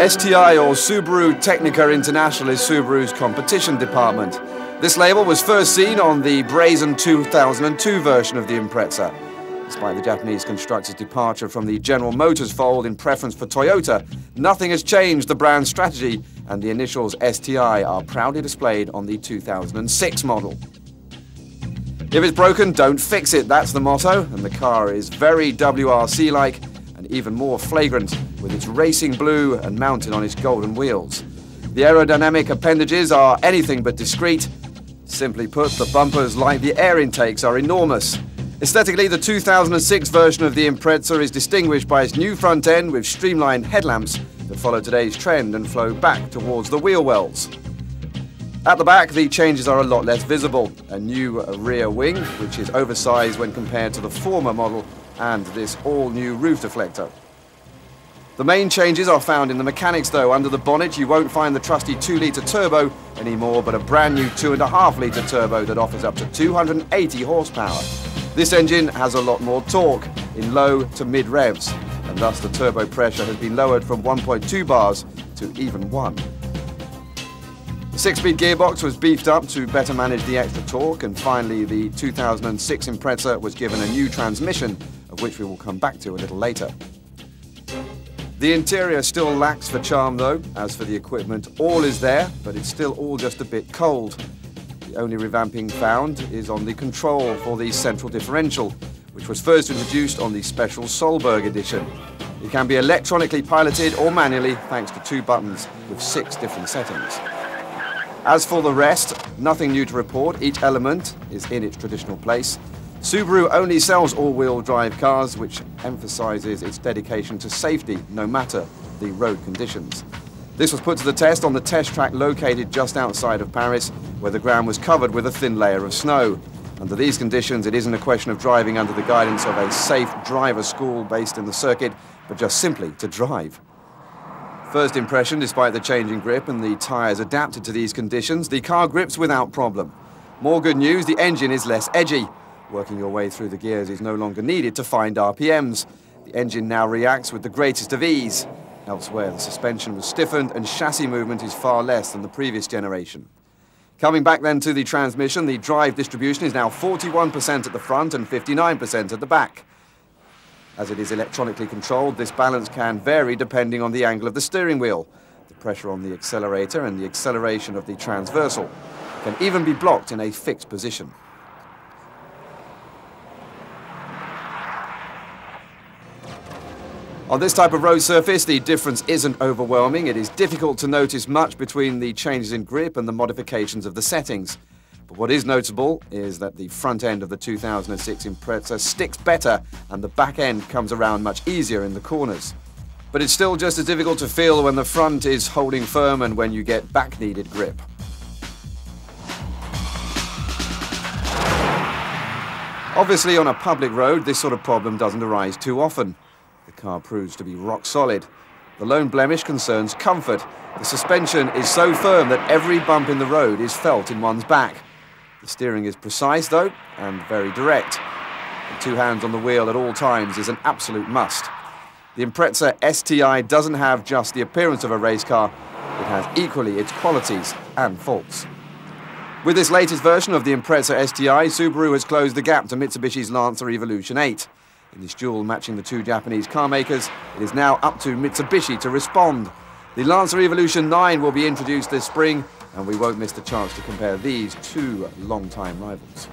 STI, or Subaru Technica International, is Subaru's competition department. This label was first seen on the brazen 2002 version of the Impreza. Despite the Japanese constructor's departure from the General Motors fold in preference for Toyota, nothing has changed the brand's strategy, and the initials STI are proudly displayed on the 2006 model. If it's broken, don't fix it, that's the motto, and the car is very WRC-like and even more flagrant with its racing blue and mounted on its golden wheels. The aerodynamic appendages are anything but discreet. Simply put, the bumpers, like the air intakes, are enormous. Aesthetically, the 2006 version of the Impreza is distinguished by its new front end with streamlined headlamps that follow today's trend and flow back towards the wheel wells. At the back, the changes are a lot less visible. A new rear wing, which is oversized when compared to the former model, and this all-new roof deflector. The main changes are found in the mechanics though. Under the bonnet you won't find the trusty 2-litre turbo anymore, but a brand new 2.5-litre turbo that offers up to 280 horsepower. This engine has a lot more torque in low to mid revs, and thus the turbo pressure has been lowered from 1.2 bars to even 1. The 6-speed gearbox was beefed up to better manage the extra torque, and finally the 2006 Impreza was given a new transmission, of which we will come back to a little later. The interior still lacks for charm though. As for the equipment, all is there, but it's still all just a bit cold. The only revamping found is on the control for the central differential, which was first introduced on the special Solberg edition. It can be electronically piloted or manually thanks to 2 buttons with 6 different settings. As for the rest, nothing new to report. Each element is in its traditional place. Subaru only sells all-wheel drive cars, which emphasizes its dedication to safety no matter the road conditions. This was put to the test on the test track located just outside of Paris, where the ground was covered with a thin layer of snow. Under these conditions, it isn't a question of driving under the guidance of a safe driver school based in the circuit, but just simply to drive. First impression, despite the change in grip and the tyres adapted to these conditions, the car grips without problem. More good news, the engine is less edgy. Working your way through the gears is no longer needed to find RPMs. The engine now reacts with the greatest of ease. Elsewhere, the suspension was stiffened and chassis movement is far less than the previous generation. Coming back then to the transmission, the drive distribution is now 41% at the front and 59% at the back. As it is electronically controlled, this balance can vary depending on the angle of the steering wheel. The pressure on the accelerator and the acceleration of the transversal can even be blocked in a fixed position. On this type of road surface, the difference isn't overwhelming. It is difficult to notice much between the changes in grip and the modifications of the settings. But what is notable is that the front end of the 2006 Impreza sticks better and the back end comes around much easier in the corners. But it's still just as difficult to feel when the front is holding firm and when you get back-kneaded grip. Obviously, on a public road, this sort of problem doesn't arise too often. The car proves to be rock solid. The lone blemish concerns comfort. The suspension is so firm that every bump in the road is felt in one's back. The steering is precise, though, and very direct. And 2 hands on the wheel at all times is an absolute must. The Impreza STI doesn't have just the appearance of a race car, it has equally its qualities and faults. With this latest version of the Impreza STI, Subaru has closed the gap to Mitsubishi's Lancer Evolution 8. In this duel matching the 2 Japanese car makers, it is now up to Mitsubishi to respond. The Lancer Evolution 9 will be introduced this spring, and we won't miss the chance to compare these 2 long-time rivals.